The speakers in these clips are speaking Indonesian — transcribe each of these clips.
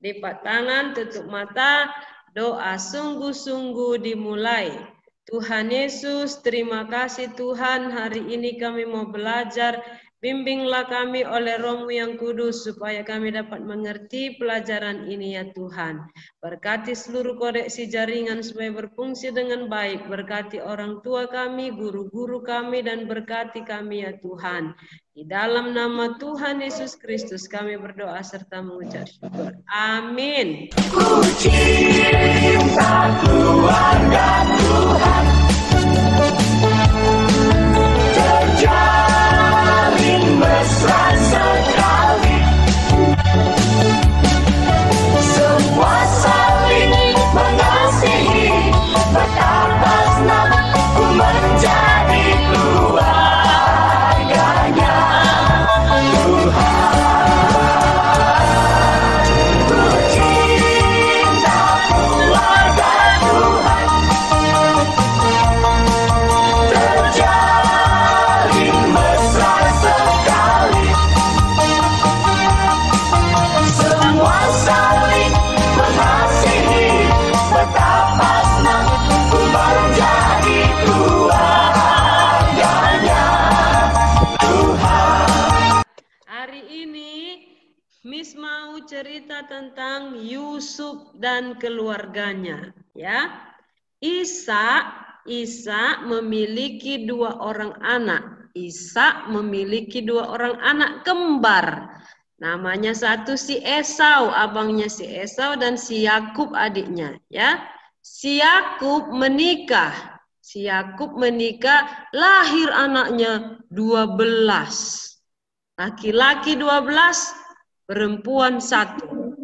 Lipat tangan, tutup mata, doa sungguh-sungguh dimulai. Tuhan Yesus, terima kasih Tuhan, hari ini kami mau belajar. Bimbinglah kami oleh Roh-Mu yang kudus, supaya kami dapat mengerti pelajaran ini ya Tuhan. Berkati seluruh koreksi jaringan supaya berfungsi dengan baik. Berkati orang tua kami, guru-guru kami, dan berkati kami ya Tuhan. Di dalam nama Tuhan Yesus Kristus kami berdoa serta mengucap syukur. Amin. Ku cinta keluarga Tuhan, terjalin mesra sekali, semua saling mengasihi, betapa senang ku menjadi keluarganya Tuhan. Ku cinta keluarga Tuhan, terjalin mesra sekali, semua saling mengasihi, betapa senang ku menjadi keluarganya Tuhan. Hari ini Miss mau cerita tentang Yusuf dan keluarganya, ya. Ishak memiliki 2 orang anak. Ishak memiliki 2 orang anak kembar. Namanya satu si Esau, abangnya si Esau, dan si Yakub adiknya, ya. Si Yakub menikah. Lahir anaknya 12. Laki-laki 12, perempuan 1.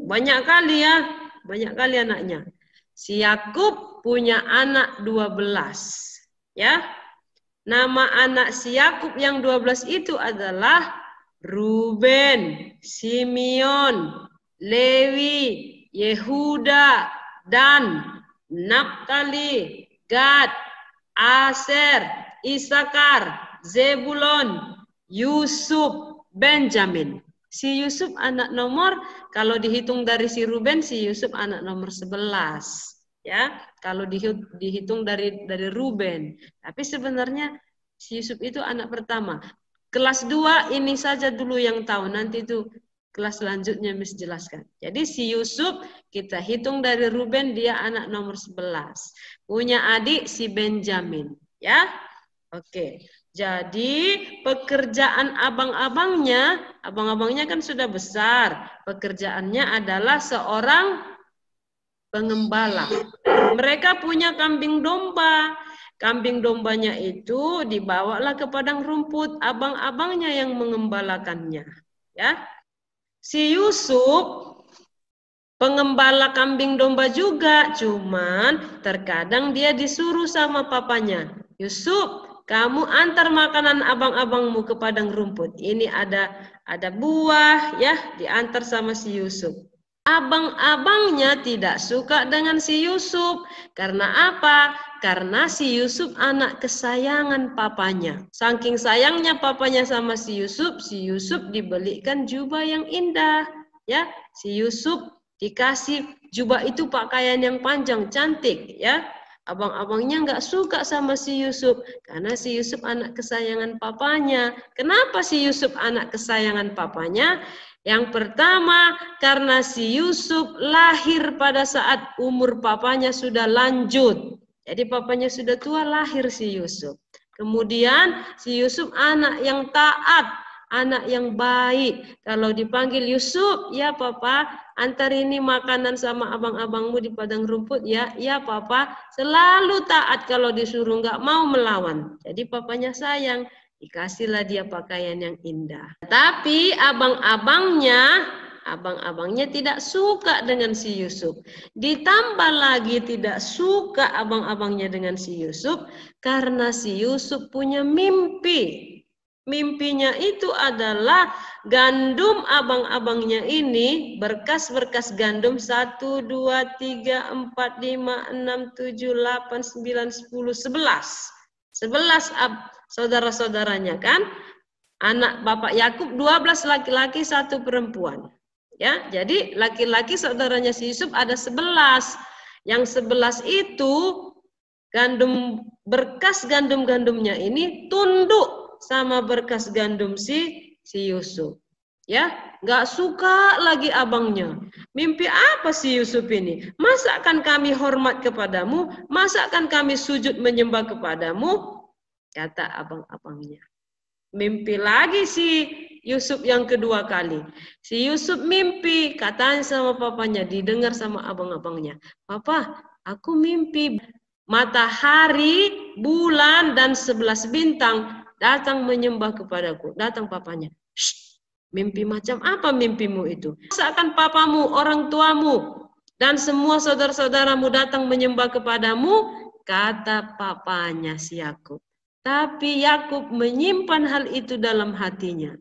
Banyak kali ya, banyak kali anaknya. Si Yakub punya anak 12. Ya. Nama anak si Yakub yang 12 itu adalah Ruben, Simeon, Lewi, Yehuda, Dan, Naftali, Gad, Aser, Isakar, Zebulon, Yusuf, Benjamin. Si Yusuf anak nomor, kalau dihitung dari si Ruben, si Yusuf anak nomor 11. Ya, kalau dihitung dari Ruben. Tapi sebenarnya si Yusuf itu anak pertama. Kelas 2 ini saja dulu yang tahu, nanti itu kelas selanjutnya Miss jelaskan. Jadi si Yusuf kita hitung dari Ruben, dia anak nomor 11. Punya adik si Benjamin, ya. Oke. Jadi pekerjaan abang-abangnya kan sudah besar. Pekerjaannya adalah seorang pengembala. Mereka punya kambing domba. Kambing dombanya itu dibawalah ke padang rumput, abang-abangnya yang mengembalakannya. Ya, si Yusuf pengembala kambing domba juga, cuman terkadang dia disuruh sama papanya, Yusuf, kamu antar makanan abang-abangmu ke padang rumput. Ini ada buah, ya, diantar sama si Yusuf. Abang-abangnya tidak suka dengan si Yusuf. Karena apa? Karena si Yusuf anak kesayangan papanya. Saking sayangnya papanya sama si Yusuf dibelikan jubah yang indah. Ya, si Yusuf dikasih jubah itu pakaian yang panjang, cantik. Ya, abang-abangnya nggak suka sama si Yusuf. Karena si Yusuf anak kesayangan papanya. Kenapa si Yusuf anak kesayangan papanya? Yang pertama, karena si Yusuf lahir pada saat umur papanya sudah lanjut. Jadi papanya sudah tua, lahir si Yusuf. Kemudian si Yusuf anak yang taat, anak yang baik. Kalau dipanggil Yusuf, ya papa, antar ini makanan sama abang-abangmu di padang rumput, ya, ya papa. Selalu taat kalau disuruh, nggak mau melawan. Jadi papanya sayang. Dikasihlah dia pakaian yang indah. Tapi abang-abangnya tidak suka dengan si Yusuf. Ditambah lagi tidak suka abang-abangnya dengan si Yusuf karena si Yusuf punya mimpi. Mimpinya itu adalah gandum abang-abangnya ini, berkas-berkas gandum 1, 2, 3, 4, 5, 6, 7, 8, 9, 10, 11. 11 saudara-saudaranya kan. Anak Bapak Yakub 12 laki-laki, 1 perempuan. Ya, jadi laki-laki saudaranya si Yusuf ada 11. Yang 11 itu berkas gandum-gandumnya ini tunduk sama berkas gandum si Yusuf. Ya, nggak suka lagi abangnya. Mimpi apa si Yusuf ini? Masa akan kami hormat kepadamu? Masa akan kami sujud menyembah kepadamu? Kata abang-abangnya. Mimpi lagi si Yusuf yang kedua kali. Si Yusuf mimpi, katanya sama papanya, didengar sama abang-abangnya. Papa, aku mimpi matahari, bulan, dan 11 bintang datang menyembah kepadaku. Datang papanya. Shh, mimpi macam apa mimpimu itu? Masa akan papamu, orang tuamu, dan semua saudara-saudaramu datang menyembah kepadamu? Kata papanya si Yakub. Tapi Yakub menyimpan hal itu dalam hatinya.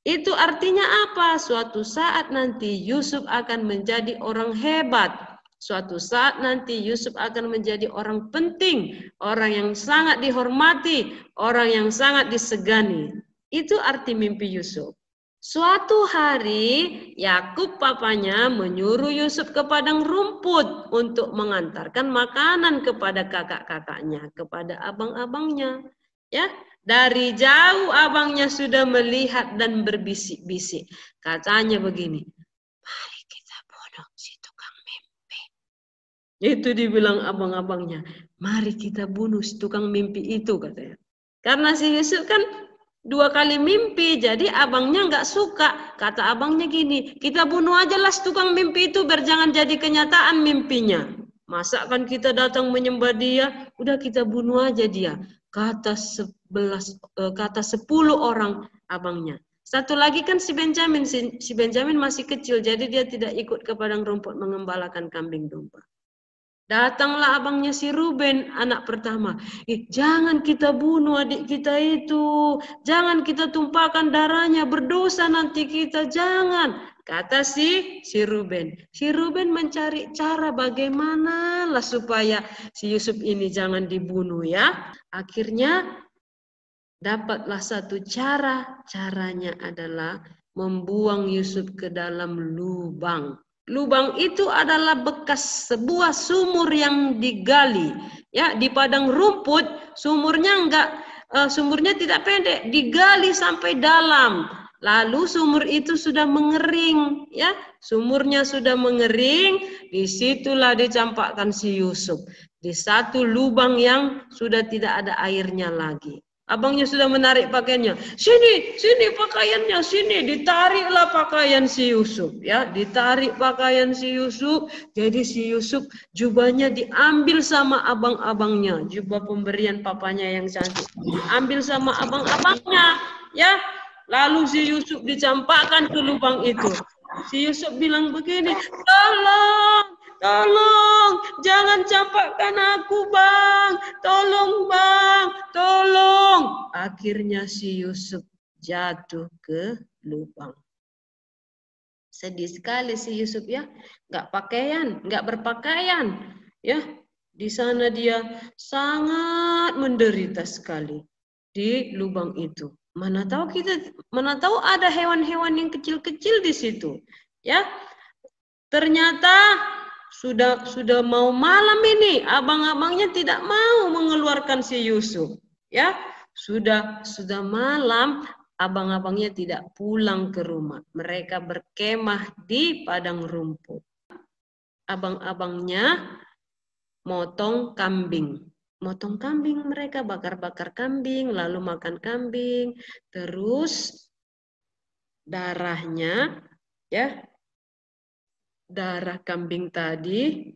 Itu artinya apa? Suatu saat nanti Yusuf akan menjadi orang hebat. Suatu saat nanti Yusuf akan menjadi orang penting, orang yang sangat dihormati, orang yang sangat disegani. Itu arti mimpi Yusuf. Suatu hari Yakub papanya menyuruh Yusuf ke padang rumput untuk mengantarkan makanan kepada kakak-kakaknya, kepada abang-abangnya. Ya, dari jauh abangnya sudah melihat dan berbisik-bisik. Katanya begini, mari kita bunuh si tukang mimpi. Itu dibilang abang-abangnya, mari kita bunuh si tukang mimpi itu, katanya. Karena si Yusuf kan 2 kali mimpi, jadi abangnya nggak suka. Kata abangnya gini, kita bunuh aja lah si tukang mimpi itu biar jangan jadi kenyataan mimpinya. Masa kan kita datang menyembah dia, udah kita bunuh aja dia. Kata 10 orang abangnya. Satu lagi kan si Benjamin. Si Benjamin masih kecil, jadi dia tidak ikut ke padang rumput mengembalakan kambing domba. Datanglah abangnya si Ruben, anak pertama. Jangan kita bunuh adik kita itu. Jangan kita tumpahkan darahnya, berdosa nanti kita, jangan. Kata si Ruben. Si Ruben mencari cara bagaimana lah supaya si Yusuf ini jangan dibunuh ya. Akhirnya dapatlah satu cara. Caranya adalah membuang Yusuf ke dalam lubang. Lubang itu adalah bekas sebuah sumur yang digali. Ya, di padang rumput sumurnya tidak pendek, digali sampai dalam. Lalu sumur itu sudah mengering, ya, sumurnya sudah mengering. Disitulah dicampakkan si Yusuf di satu lubang yang sudah tidak ada airnya lagi. Abangnya sudah menarik pakaiannya. Sini pakaiannya, sini. Ditariklah pakaian si Yusuf, ya, ditarik pakaian si Yusuf. Jadi si Yusuf jubahnya diambil sama abang-abangnya, jubah pemberian papanya yang cantik. Ambil sama abang-abangnya, ya. Lalu si Yusuf dicampakkan ke lubang itu. Si Yusuf bilang begini, tolong, jangan campakkan aku bang, tolong bang, tolong. Akhirnya si Yusuf jatuh ke lubang. Sedih sekali si Yusuf ya, nggak berpakaian, ya. Di sana dia sangat menderita sekali di lubang itu. Mana tahu ada hewan-hewan yang kecil-kecil di situ, ya. Ternyata sudah mau malam ini, abang-abangnya tidak mau mengeluarkan si Yusuf, ya. Sudah malam, abang-abangnya tidak pulang ke rumah. Mereka berkemah di padang rumput. Abang-abangnya motong kambing. Mereka bakar-bakar kambing, lalu makan kambing, terus darahnya, ya, darah kambing tadi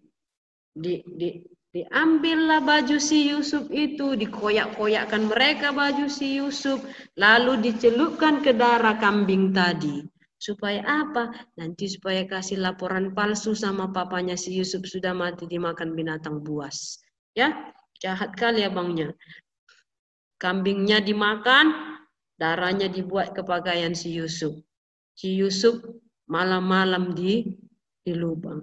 diambillah baju si Yusuf itu, dikoyak-koyakkan mereka baju si Yusuf, lalu dicelupkan ke darah kambing tadi. Supaya apa? Nanti supaya kasih laporan palsu sama papanya si Yusuf sudah mati dimakan binatang buas, ya. Jahat kali abangnya. Kambingnya dimakan, darahnya dibuat ke pakaian si Yusuf. Si Yusuf malam-malam di lubang.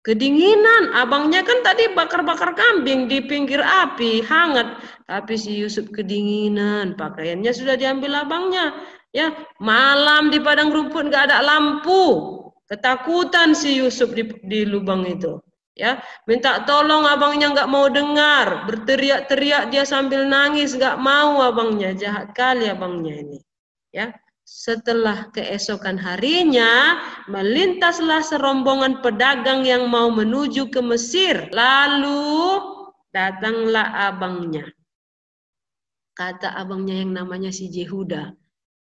Kedinginan, abangnya kan tadi bakar-bakar kambing di pinggir api, hangat. Tapi si Yusuf kedinginan, pakaiannya sudah diambil abangnya. Ya, malam di padang rumput nggak ada lampu. Ketakutan si Yusuf di lubang itu. Ya, minta tolong abangnya nggak mau dengar, berteriak-teriak dia sambil nangis, nggak mau abangnya, jahat kali abangnya ini. Ya, setelah keesokan harinya melintaslah serombongan pedagang yang mau menuju ke Mesir. Lalu datanglah abangnya. Kata abangnya yang namanya si Yehuda,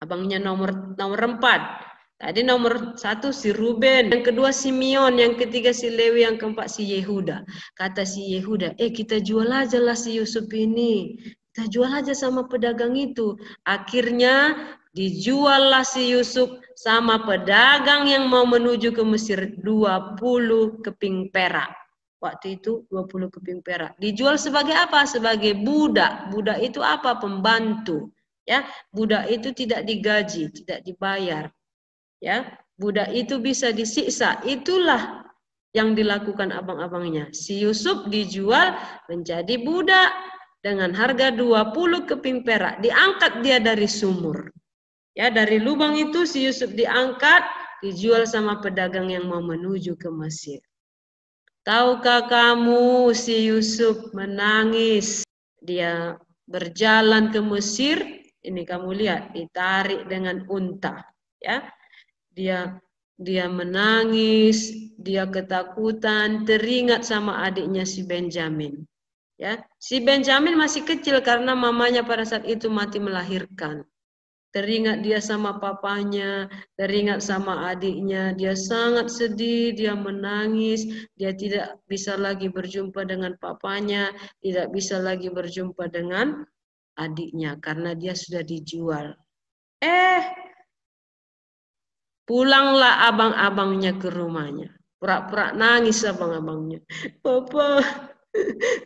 abangnya nomor 4. Tadi nomor 1 si Ruben, yang kedua Simeon, yang ketiga si Lewi, yang keempat si Yehuda. Kata si Yehuda, kita jual aja lah si Yusuf ini. Kita jual aja sama pedagang itu. Akhirnya dijuallah si Yusuf sama pedagang yang mau menuju ke Mesir 20 keping perak. Waktu itu 20 keping perak. Dijual sebagai apa? Sebagai budak. Budak itu apa? Pembantu. Ya, budak itu tidak digaji, tidak dibayar. Ya, budak itu bisa disiksa. Itulah yang dilakukan abang-abangnya. Si Yusuf dijual menjadi budak dengan harga 20 keping perak. Diangkat dia dari sumur. Ya, dari lubang itu si Yusuf diangkat, dijual sama pedagang yang mau menuju ke Mesir. Tahukah kamu si Yusuf menangis? Dia berjalan ke Mesir. Ini kamu lihat, ditarik dengan unta. Ya. Dia menangis, dia ketakutan, teringat sama adiknya si Benjamin. Ya, si Benjamin masih kecil karena mamanya pada saat itu mati melahirkan. Teringat dia sama papanya, teringat sama adiknya, dia sangat sedih, dia menangis, dia tidak bisa lagi berjumpa dengan papanya, tidak bisa lagi berjumpa dengan adiknya karena dia sudah dijual. Pulanglah abang-abangnya ke rumahnya. Pura-pura nangis abang-abangnya. Papa,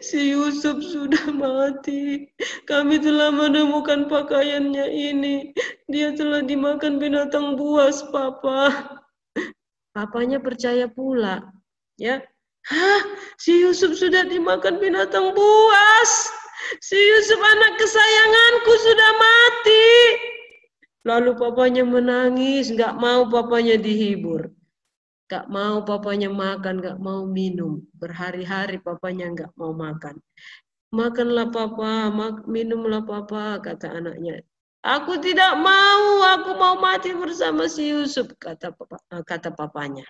si Yusuf sudah mati. Kami telah menemukan pakaiannya ini. Dia telah dimakan binatang buas, Papa. Papanya percaya pula. Ya, si Yusuf sudah dimakan binatang buas. Si Yusuf anak kesayanganku sudah mati. Lalu papanya menangis, nggak mau papanya dihibur. Nggak mau papanya makan, nggak mau minum. Berhari-hari papanya nggak mau makan. Makanlah papa, minumlah papa, kata anaknya. Aku tidak mau, aku mau mati bersama si Yusuf, kata papanya.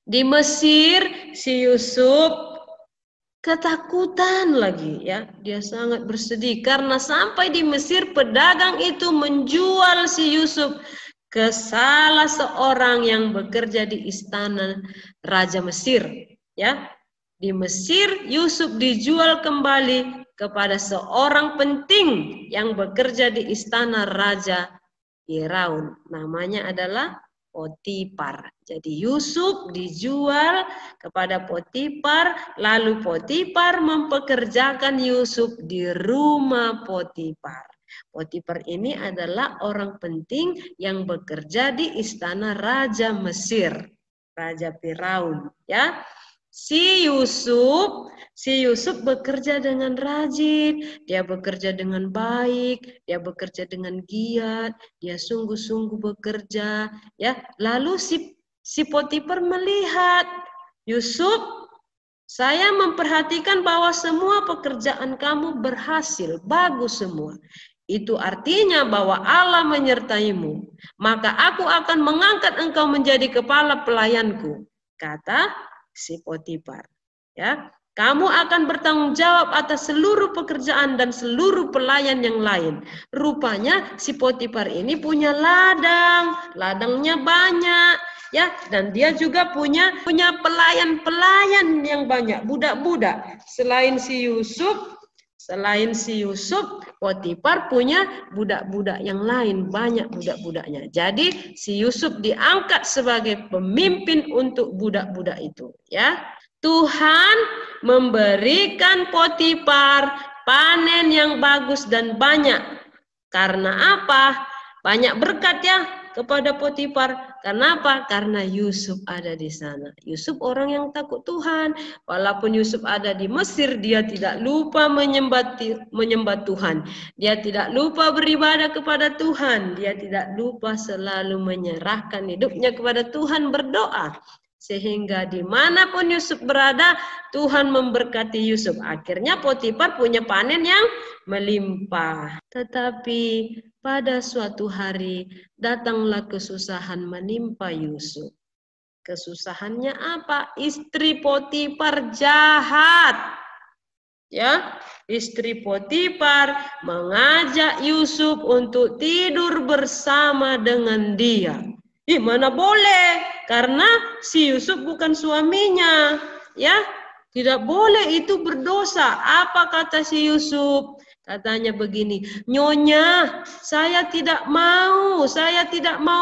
Di Mesir, si Yusuf ketakutan lagi, ya, dia sangat bersedih karena sampai di Mesir pedagang itu menjual si Yusuf ke salah seorang yang bekerja di istana Raja Mesir. Ya, di Mesir Yusuf dijual kembali kepada seorang penting yang bekerja di istana Raja Firaun. Namanya adalah Potifar. Jadi Yusuf dijual kepada Potifar, lalu Potifar mempekerjakan Yusuf di rumah Potifar. Potifar ini adalah orang penting yang bekerja di istana Raja Mesir, Raja Firaun, ya. Si Yusuf bekerja dengan rajin, dia bekerja dengan baik, dia bekerja dengan giat, dia sungguh-sungguh bekerja, ya. Lalu si Potifar melihat, Yusuf, saya memperhatikan bahwa semua pekerjaan kamu berhasil, bagus semua. Itu artinya bahwa Allah menyertaimu, maka aku akan mengangkat engkau menjadi kepala pelayanku, kata si Potifar. Ya, kamu akan bertanggung jawab atas seluruh pekerjaan dan seluruh pelayan yang lain. Rupanya si Potifar ini punya ladangnya banyak, ya, dan dia juga punya pelayan-pelayan yang banyak, budak-budak. Selain si Yusuf, Potifar punya budak-budak yang lain, banyak budak-budaknya. Jadi si Yusuf diangkat sebagai pemimpin untuk budak-budak itu, ya. Tuhan memberikan Potifar panen yang bagus dan banyak. Karena apa? Banyak berkat, ya, kepada Potifar Kenapa? Karena Yusuf ada di sana. Yusuf orang yang takut Tuhan. Walaupun Yusuf ada di Mesir, dia tidak lupa menyembah Tuhan. Dia tidak lupa beribadah kepada Tuhan. Dia tidak lupa selalu menyerahkan hidupnya kepada Tuhan, berdoa. Sehingga dimanapun Yusuf berada, Tuhan memberkati Yusuf. Akhirnya Potifar punya panen yang melimpah. Tetapi pada suatu hari datanglah kesusahan menimpa Yusuf. Kesusahannya apa? Istri Potifar jahat. Ya, istri Potifar mengajak Yusuf untuk tidur bersama dengan dia. Mana boleh, karena si Yusuf bukan suaminya, ya. Tidak boleh, itu berdosa. Apa kata si Yusuf? Katanya begini, Nyonya, saya tidak mau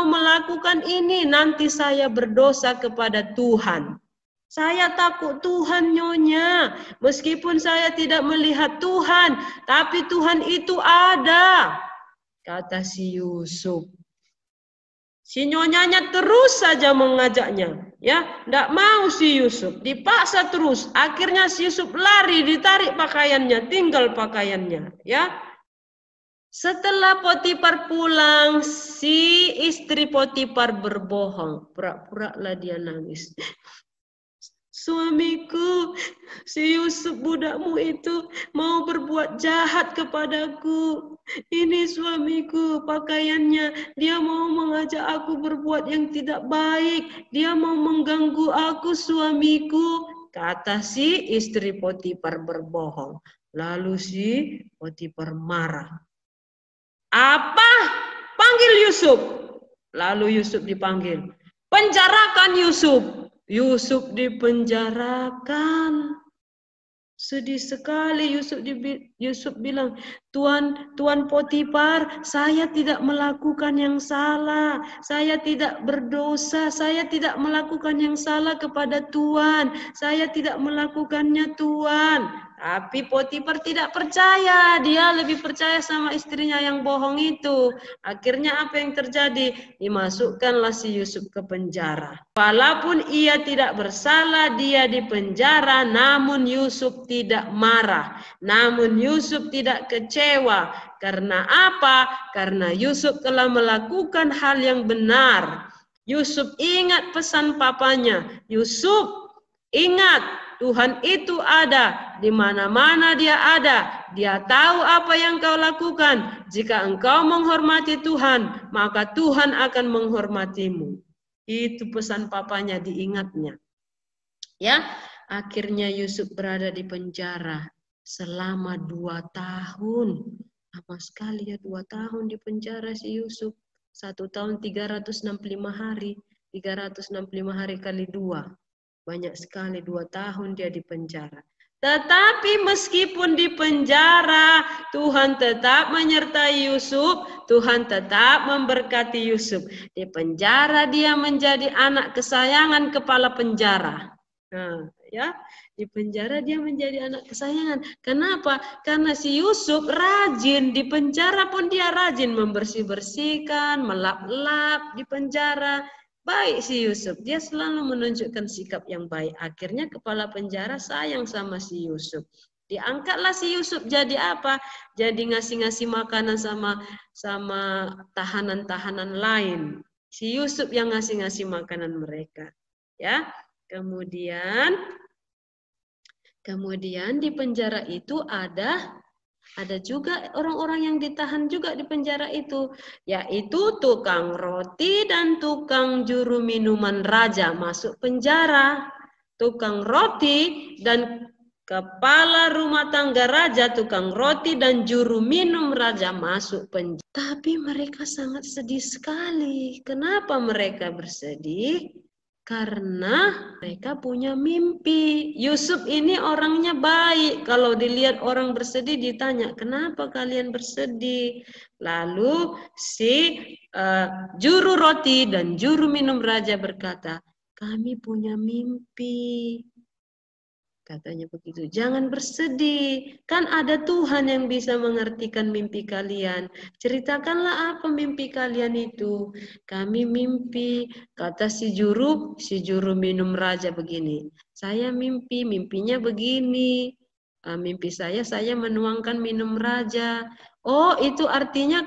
melakukan ini, nanti saya berdosa kepada Tuhan. Saya takut Tuhan, Nyonya. Meskipun saya tidak melihat Tuhan, tapi Tuhan itu ada, kata si Yusuf. Si nyonyanya terus saja mengajaknya, ya, tidak mau si Yusuf, dipaksa terus. Akhirnya si Yusuf lari, ditarik pakaiannya, tinggal pakaiannya, ya. Setelah Potifar pulang, si istri Potifar berbohong, pura-pura lah dia nangis. Suamiku, si Yusuf budakmu itu mau berbuat jahat kepadaku. Ini suamiku, pakaiannya, dia mau mengajak aku berbuat yang tidak baik. Dia mau mengganggu aku, suamiku, kata si istri Potifar berbohong. Lalu si Potifar marah. Apa? Panggil Yusuf. Lalu Yusuf dipanggil. Penjarakan Yusuf. Yusuf dipenjarakan. Sedih sekali Yusuf bilang, Tuan Potifar, saya tidak melakukan yang salah. Saya tidak berdosa. Saya tidak melakukan yang salah kepada Tuan. Saya tidak melakukannya, Tuan. Tapi Potifar tidak percaya. Dia lebih percaya sama istrinya yang bohong itu. Akhirnya apa yang terjadi? Dimasukkanlah si Yusuf ke penjara. Walaupun ia tidak bersalah, dia di penjara, namun Yusuf tidak marah. Namun Yusuf tidak kecewa. Karena apa? Karena Yusuf telah melakukan hal yang benar. Yusuf ingat pesan papanya. Yusuf, ingat, Tuhan itu ada, di mana-mana dia ada. Dia tahu apa yang kau lakukan. Jika engkau menghormati Tuhan, maka Tuhan akan menghormatimu. Itu pesan papanya, diingatnya. Ya, akhirnya Yusuf berada di penjara selama 2 tahun. Lama sekali ya, 2 tahun di penjara si Yusuf. 1 tahun 365 hari. 365 hari kali 2. Banyak sekali, 2 tahun dia di penjara. Tetapi meskipun di penjara, Tuhan tetap menyertai Yusuf. Tuhan tetap memberkati Yusuf. Di penjara dia menjadi anak kesayangan kepala penjara. Nah, ya, di penjara dia menjadi anak kesayangan. Kenapa? Karena si Yusuf rajin, di penjara pun dia rajin membersih-bersihkan, melap-lap di penjara. Baik si Yusuf, dia selalu menunjukkan sikap yang baik. Akhirnya kepala penjara sayang sama si Yusuf. Diangkatlah si Yusuf jadi apa? Jadi ngasih-ngasih makanan sama tahanan-tahanan lain. Si Yusuf yang ngasih-ngasih makanan mereka. Ya, kemudian di penjara itu ada juga orang-orang yang ditahan juga di penjara itu, yaitu tukang roti dan tukang juru minuman raja masuk penjara. Tukang roti dan kepala rumah tangga raja, tukang roti dan juru minum raja masuk penjara. Tapi mereka sangat sedih sekali. Kenapa mereka bersedih? Karena mereka punya mimpi. Yusuf ini orangnya baik. Kalau dilihat orang bersedih ditanya, kenapa kalian bersedih? Lalu si juru roti dan juru minum raja berkata, kami punya mimpi. Katanya begitu. Jangan bersedih. Kan ada Tuhan yang bisa mengertikan mimpi kalian. Ceritakanlah apa mimpi kalian itu. Kami mimpi, kata si juru minum raja begini. Saya mimpi, mimpinya begini. Mimpi saya menuangkan minum raja. Oh, itu artinya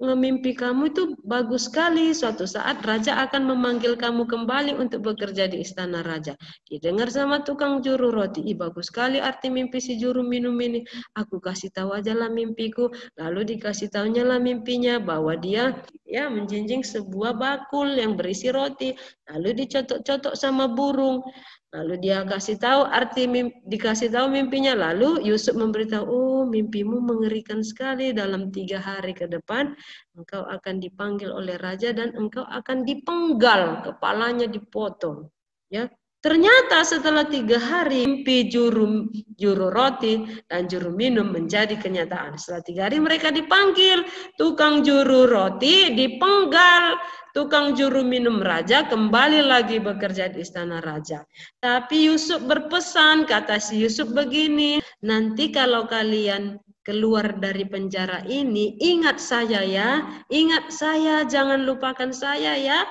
mimpi kamu itu bagus sekali. Suatu saat raja akan memanggil kamu kembali untuk bekerja di istana raja. Didengar sama tukang juru roti. Ih, bagus sekali arti mimpi si juru minum ini. Aku kasih tahu aja lah mimpiku. Lalu dikasih tahunya lah mimpinya bahwa dia ya menjinjing sebuah bakul yang berisi roti. Lalu dicotok-cotok sama burung. Lalu dia dikasih tahu mimpinya. Lalu Yusuf memberitahu, oh mimpimu mengerikan sekali. Dalam 3 hari ke depan engkau akan dipanggil oleh raja dan engkau akan dipenggal, kepalanya dipotong. Ya, ternyata setelah 3 hari mimpi juru roti dan juru minum menjadi kenyataan. Setelah 3 hari mereka dipanggil, tukang juru roti dipenggal, tukang juru minum raja kembali lagi bekerja di istana raja. Tapi Yusuf berpesan, kata si Yusuf begini, nanti kalau kalian keluar dari penjara ini, ingat saya ya, ingat saya, jangan lupakan saya ya.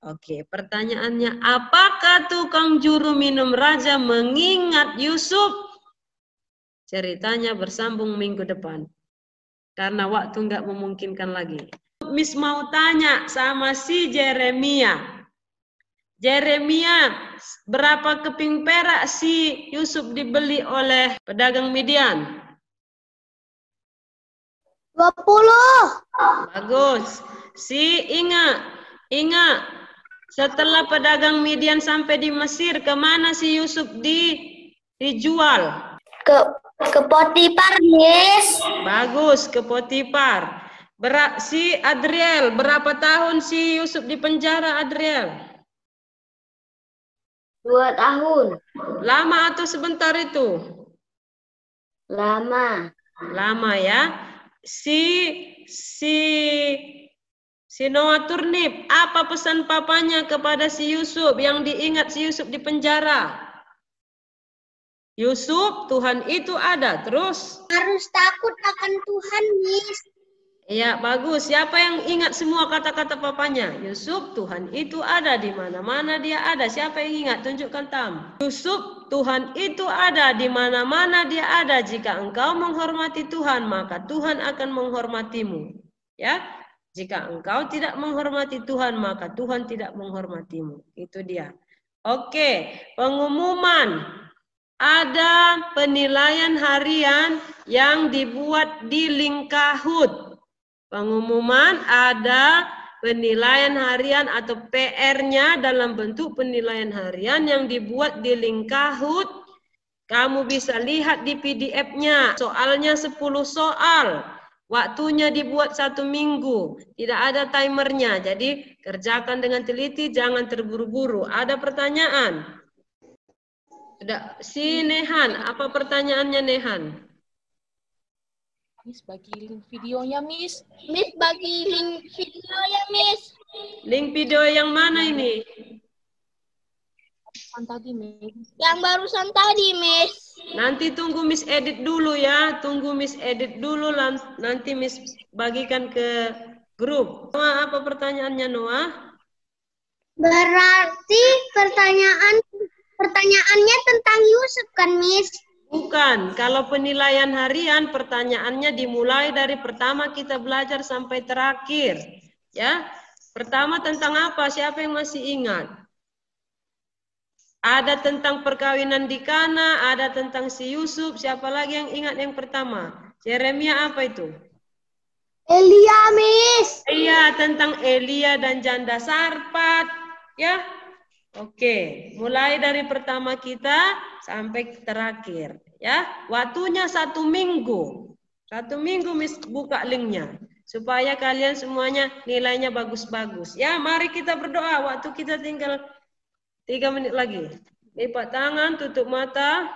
Oke, pertanyaannya, apakah tukang juru minum raja mengingat Yusuf? Ceritanya bersambung minggu depan. Karena waktu nggak memungkinkan lagi. Miss mau tanya sama si Jeremia. Jeremia, berapa keping perak si Yusuf dibeli oleh pedagang Midian? 20. Bagus. Si ingat, setelah pedagang Midian sampai di Mesir, kemana si Yusuf dijual? Ke Potifar, Miss. Bagus, ke Potifar. Si Adriel, berapa tahun si Yusuf di penjara, Adriel? 2 tahun. Lama atau sebentar itu? Lama. Lama ya. Si Noah Turnip, apa pesan papanya kepada si Yusuf yang diingat si Yusuf di penjara? Yusuf, Tuhan itu ada. Terus? Harus takut akan Tuhan, Miss. Iya, bagus. Siapa yang ingat semua kata-kata papanya? Yusuf, Tuhan itu ada. Di mana-mana dia ada. Siapa yang ingat? Tunjukkan Tam. Yusuf, Tuhan itu ada. Di mana-mana dia ada. Jika engkau menghormati Tuhan, maka Tuhan akan menghormatimu. Ya, jika engkau tidak menghormati Tuhan, maka Tuhan tidak menghormatimu. Itu dia. Oke, pengumuman. Ada penilaian harian yang dibuat di Lingkahut. Pengumuman ada penilaian harian atau PR-nya dalam bentuk penilaian harian yang dibuat di Lingkahut. Kamu bisa lihat di PDF-nya. Soalnya 10 soal. Waktunya dibuat 1 minggu. Tidak ada timernya. Jadi kerjakan dengan teliti, jangan terburu-buru. Ada pertanyaan? Sudah. Si Nehan, apa pertanyaannya Nehan? Miss, bagi link videonya, Miss. Miss, bagi link videonya, Miss. Link video yang mana ini? Tadi, Miss. Yang barusan tadi, Miss. Nanti tunggu Miss edit dulu ya. Tunggu Miss edit dulu. Nanti Miss bagikan ke grup. Noah, apa pertanyaannya Noah? Berarti pertanyaannya tentang Yusuf kan, Miss? Bukan, kalau penilaian harian pertanyaannya dimulai dari pertama kita belajar sampai terakhir. Ya, pertama tentang apa? Siapa yang masih ingat? Ada tentang perkawinan di Kana, ada tentang si Yusuf. Siapa lagi yang ingat yang pertama? Yeremia apa itu? Elia, Miss. Iya, tentang Elia dan janda Sarpat. Ya, oke. Mulai dari pertama kita sampai terakhir. Ya, waktunya 1 minggu. 1 minggu Miss buka linknya. Supaya kalian semuanya nilainya bagus-bagus. Ya, mari kita berdoa. Waktu kita tinggal 3 menit lagi. Lipat tangan, tutup mata.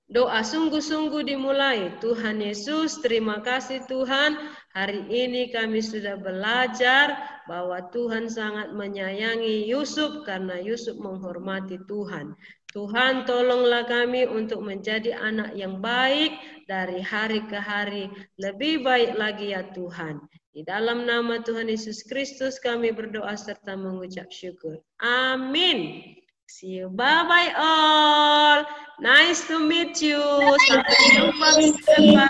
Doa sungguh-sungguh dimulai. Tuhan Yesus, terima kasih Tuhan. Hari ini kami sudah belajar bahwa Tuhan sangat menyayangi Yusuf karena Yusuf menghormati Tuhan. Tuhan, tolonglah kami untuk menjadi anak yang baik dari hari ke hari. Lebih baik lagi ya Tuhan. Di dalam nama Tuhan Yesus Kristus kami berdoa serta mengucap syukur. Amin. See you. Bye-bye all. Nice to meet you. Sampai jumpa minggu depan.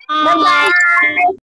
Bye-bye.